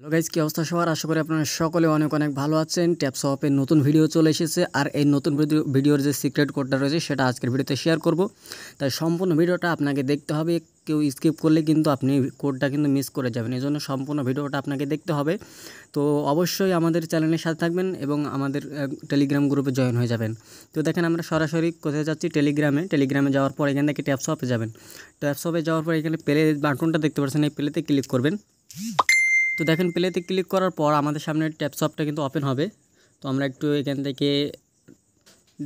Hello guys, কি অবস্থা সবার? আশা করি আপনারা সকলে অনেক অনেক ভালো আছেন। ট্যাপস অফের নতুন ভিডিও চলে এসেছে, আর এই নতুন ভিডিওর যে সিক্রেট কোডটা রয়েছে সেটা আজকের ভিডিওতে শেয়ার করব। তাই সম্পূর্ণ ভিডিওটা আপনাকে দেখতে হবে। কেউ স্কিপ করলে কিন্তু আপনি কোডটা কিন্তু মিস করে যাবেন, এই জন্য সম্পূর্ণ ভিডিওটা আপনাকে দেখতে হবে। তো অবশ্যই আমাদের চ্যানেলের সাথে থাকবেন এবং আমাদের টেলিগ্রাম গ্রুপে জয়েন হয়ে যাবেন। তো দেখেন আমরা সরাসরি কোথায় যাচ্ছি, টেলিগ্রামে যাওয়ার পর এখান থেকে ট্যাপস অফে যাবেন। ট্যাপস অফে যাওয়ার পর এখানে প্লে বাটনটা দেখতে পাচ্ছেন, এই প্লেতে ক্লিক করবেন। তো দেখেন প্লেতে ক্লিক করার পর আমাদের সামনে ট্যাপসঅপটা কিন্তু ওপেন হবে। তো আমরা একটু এখান থেকে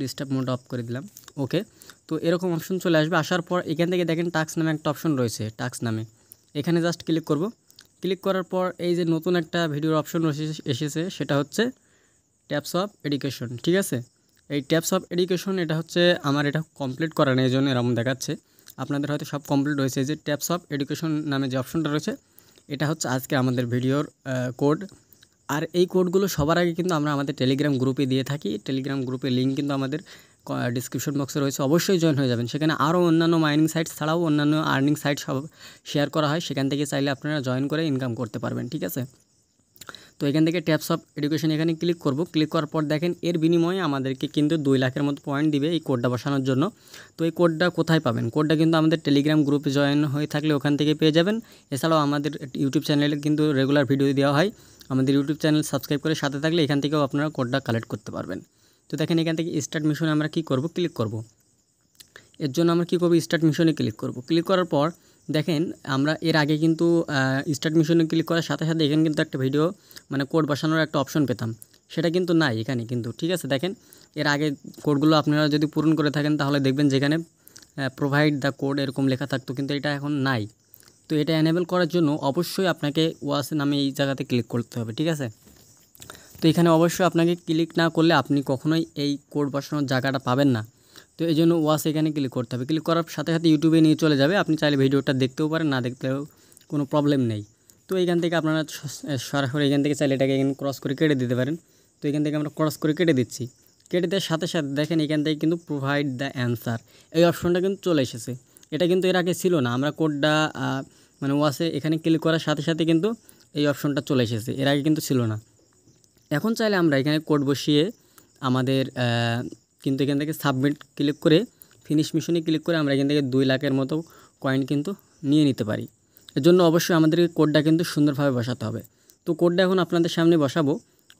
ডিস্টার্ব মোড অফ করে দিলাম। ওকে, তো এরকম অপশন চলে আসবে। আসার পর এখান থেকে দেখেন টাস্ক নামে একটা অপশন রয়েছে, টাস্ক নামে এখানে জাস্ট ক্লিক করব। ক্লিক করার পর এই যে নতুন একটা ভিডিওর অপশন এসেছে, সেটা হচ্ছে ট্যাপস অফ এডুকেশন। ঠিক আছে, এই ট্যাপস অফ এডুকেশন এটা হচ্ছে আমার এটা কমপ্লিট করা নেই, এই জন্য এরকম দেখাচ্ছে। আপনাদের হয়তো সব কমপ্লিট হয়েছে। যে ট্যাপস অফ এডুকেশন নামে যে অপশনটা রয়েছে, এটা হচ্ছে আজকে আমাদের ভিডিওর কোড। আর এই কোডগুলো সবার আগে কিন্তু আমরা আমাদের টেলিগ্রাম গ্রুপে দিয়ে থাকি। টেলিগ্রাম গ্রুপের লিঙ্ক কিন্তু আমাদের ডিসক্রিপশন বক্সে রয়েছে, অবশ্যই জয়েন হয়ে যাবেন। সেখানে আরও অন্যান্য মাইনিং সাইট ছাড়াও অন্যান্য আর্নিং সাইট সব শেয়ার করা হয়, সেখান থেকে চাইলে আপনারা জয়েন করে ইনকাম করতে পারবেন। ঠিক আছে, তো এখান থেকে ট্যাপস অফ এডুকেশন এখানে ক্লিক করব। ক্লিক করার পর দেখেন এর বিনিময়ে আমাদেরকে কিন্তু 2 লাখের মতো পয়েন্ট দিবে এই কোডটা বসানোর জন্য। তো এই কোডটা কোথায় পাবেন? কোডটা কিন্তু আমাদের টেলিগ্রাম গ্রুপে জয়েন হয়ে থাকলে ওখান থেকে পেয়ে যাবেন। এছাড়াও আমাদের ইউটিউব চ্যানেলে কিন্তু রেগুলার ভিডিও দেওয়া হয়। আমাদের ইউটিউব চ্যানেল সাবস্ক্রাইব করে সাথে থাকলে এখান থেকেও আপনারা কোডটা কালেক্ট করতে পারবেন। তো দেখেন এখান থেকে স্টার্ট মিশনে আমরা কি করব, ক্লিক করব। এর জন্য আমরা কী করব, স্টার্ট মিশনে ক্লিক করব। ক্লিক করার পর দেখেন আমরা এর আগে কিন্তু স্টার্ট মিশনে ক্লিক করার সাথে সাথে এখানে কিন্তু একটা ভিডিও মানে কোড বসানোর একটা অপশন পেতাম, সেটা কিন্তু নাই এখানে কিন্তু। ঠিক আছে, দেখেন এর আগে কোডগুলো আপনারা যদি পূরণ করে থাকেন তাহলে দেখবেন যেখানে প্রোভাইড দ্য কোড এরকম লেখা থাকতো, কিন্তু এটা এখন নাই। তো এটা এনেবল করার জন্য অবশ্যই আপনাকে ওয়াস নামে এই জায়গাতে ক্লিক করতে হবে। ঠিক আছে, তো এখানে অবশ্যই আপনাকে ক্লিক না করলে আপনি কখনোই এই কোড বসানোর জায়গাটা পাবেন না। তো এই জন্য ওয়াস এখানে ক্লিক করতে হবে। ক্লিক করার সাথে সাথে ইউটিউবে নিয়ে চলে যাবে। আপনি চাইলে ভিডিওটা দেখতেও পারেন, না দেখতেও কোনো প্রবলেম নেই। তো এখান থেকে আপনারা সরাসরি এখান থেকে চাইলে এটাকে এখানে ক্রস করে কেটে দিতে পারেন। তো এখান থেকে আমরা ক্রস করে কেটে দিচ্ছি। কেটে দেওয়ার সাথে সাথে দেখেন এখান থেকে কিন্তু প্রোভাইড দ্য অ্যান্সার এই অপশনটা কিন্তু চলে এসেছে। এটা কিন্তু এর আগে ছিল না। আমরা কোডটা মানে ওয়াসে এখানে ক্লিক করার সাথে সাথে কিন্তু এই অপশনটা চলে এসেছে, এর আগে কিন্তু ছিল না। এখন চাইলে আমরা এখানে কোড বসিয়ে আমাদের কিন্তু এখান থেকে সাবমিট ক্লিক করে ফিনিশ মিশনে ক্লিক করে আমরা এখান থেকে 2 লাখের মতো কয়েন কিন্তু নিয়ে নিতে পারি। এর জন্য অবশ্যই আমাদেরকে কোডটা কিন্তু সুন্দরভাবে বসাতে হবে। তো কোডটা এখন আপনাদের সামনে বসাবো,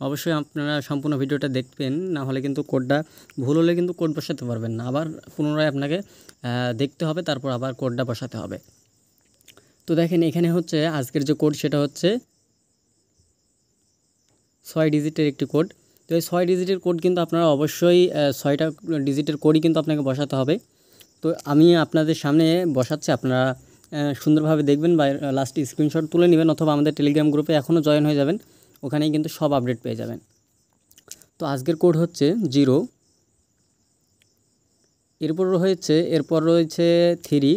অবশ্যই আপনারা সম্পূর্ণ ভিডিওটা দেখবেন, না হলে কিন্তু কোডটা ভুল হলে কিন্তু কোড বসাতে পারবেন না। আবার পুনরায় আপনাকে দেখতে হবে, তারপর আবার কোডটা বসাতে হবে। তো দেখেন এখানে হচ্ছে আজকের যে কোড, সেটা হচ্ছে 6 ডিজিটের একটি কোড। তো এই 6 ডিজিটের কোড কিন্তু আপনারা অবশ্যই 6টা ডিজিটের কোডই কিন্তু আপনাকে বসাতে হবে। তো আমি আপনাদের সামনে বসাচ্ছি, আপনারা সুন্দরভাবে দেখবেন বা লাস্টে স্ক্রিনশট তুলে নেবেন, অথবা আমাদের টেলিগ্রাম গ্রুপে এখনও জয়েন হয়ে যাবেন, ওখানেই কিন্তু সব আপডেট পেয়ে যাবেন। তো আজকের কোড হচ্ছে 0, এরপর রয়েছে 3।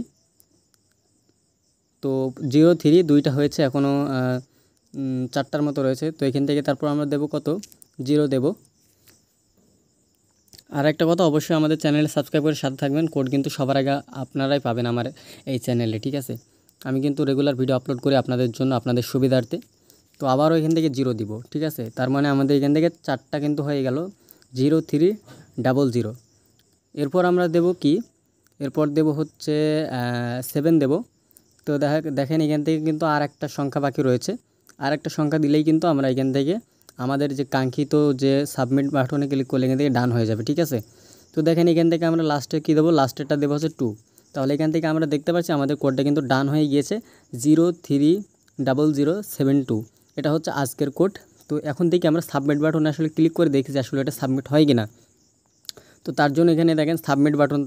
তো 0 3 দুইটা হয়েছে, এখনও 4টার মতো রয়েছে। তো এখান থেকে তারপর আমরা দেব কত, 0 দেব। আর একটা কথা, অবশ্যই আমাদের চ্যানেলে সাবস্ক্রাইব করে সাথে থাকবেন। কোড কিন্তু সবার আগে আপনারাই পাবেন আমার এই চ্যানেলে। ঠিক আছে, আমি কিন্তু রেগুলার ভিডিও আপলোড করি আপনাদের জন্য, আপনাদের সুবিধার্থে। তো আবারও এখান থেকে 0 দিব। ঠিক আছে, তার মানে আমাদের এখান থেকে 4টা কিন্তু হয়ে গেল, 0 3 0 0। এরপর আমরা দেব কি, এরপর দেব হচ্ছে 7 দেব। তো দেখেন এখান থেকে কিন্তু আর একটা সংখ্যা বাকি রয়েছে, আর একটা সংখ্যা দিলেই কিন্তু আমরা এখান থেকে আমাদের যে কাঙ্ক্ষিত যে সাবমিট বাটনে ক্লিক করলে এখান থেকে ডান হয়ে যাবে। ঠিক আছে, তো দেখেন এখান থেকে আমরা লাস্টে কী দেবো, লাস্টেরটা দেবো হচ্ছে 2। তাহলে এখান থেকে আমরা দেখতে পাচ্ছি আমাদের কোডটা কিন্তু ডান হয়ে গিয়েছে, 0 3 0 0 7 2। এটা হচ্ছে আজকের কোড। তো এখন থেকে আমরা সাবমিট বাটনে আসলে ক্লিক করে দেখি যে আসলে এটা সাবমিট হয় কি না। তো তার জন্য এখানে দেখেন সাবমিট বাটন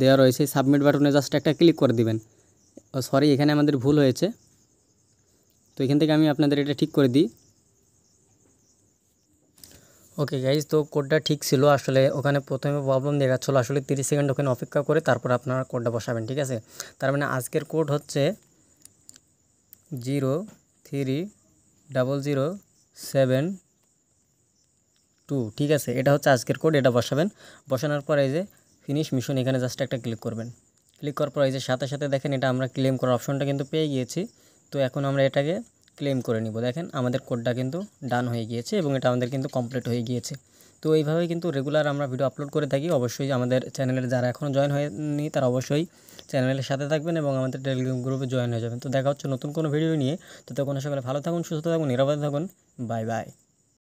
দেওয়া রয়েছে, সাবমিট বাটনে জাস্ট একটা ক্লিক করে দিবেন। সরি, এখানে আমাদের ভুল হয়েছে। তো এখান থেকে আমি আপনাদের এটা ঠিক করে দিই। ওকে গাইজ, তো কোডটা ঠিক ছিল। আসলে ওখানে প্রথমে প্রবলেম দেখাচ্ছিলো, আসলে 30 সেকেন্ড ওখানে অপেক্ষা করে তারপর আপনারা কোডটা বসাবেন। ঠিক আছে, তার মানে আজকের কোড হচ্ছে 0 3 0 0 7 2। ঠিক আছে, এটা হচ্ছে আজকের কোড, এটা বসাবেন। বসানোর পর এই যে ফিনিশ মিশন, এখানে জাস্ট একটা ক্লিক করবেন। ক্লিক করার পর এই যে সাথে সাথে দেখেন এটা আমরা ক্লেম করার অপশনটা কিন্তু পেয়ে গিয়েছি। তো এখন আমরা এটাকে ক্লেম করে নিব। দেখেন আমাদের কোডটা কিন্তু ডান হয়ে গিয়েছে এবং এটা আমাদের কিন্তু কমপ্লিট হয়ে গিয়েছে। তো এইভাবেই কিন্তু রেগুলার আমরা ভিডিও আপলোড করে থাকি। অবশ্যই আমাদের চ্যানেলের যারা এখনও জয়েন হয়নি তারা অবশ্যই চ্যানেলের সাথে থাকবেন এবং আমাদের টেলিগ্রাম গ্রুপে জয়েন হয়ে যাবেন। তো দেখা হচ্ছে নতুন কোনো ভিডিও নিয়ে। তো তখন সকলে ভালো থাকুন, সুস্থ থাকুন, নিরাপদে থাকুন। Bye bye.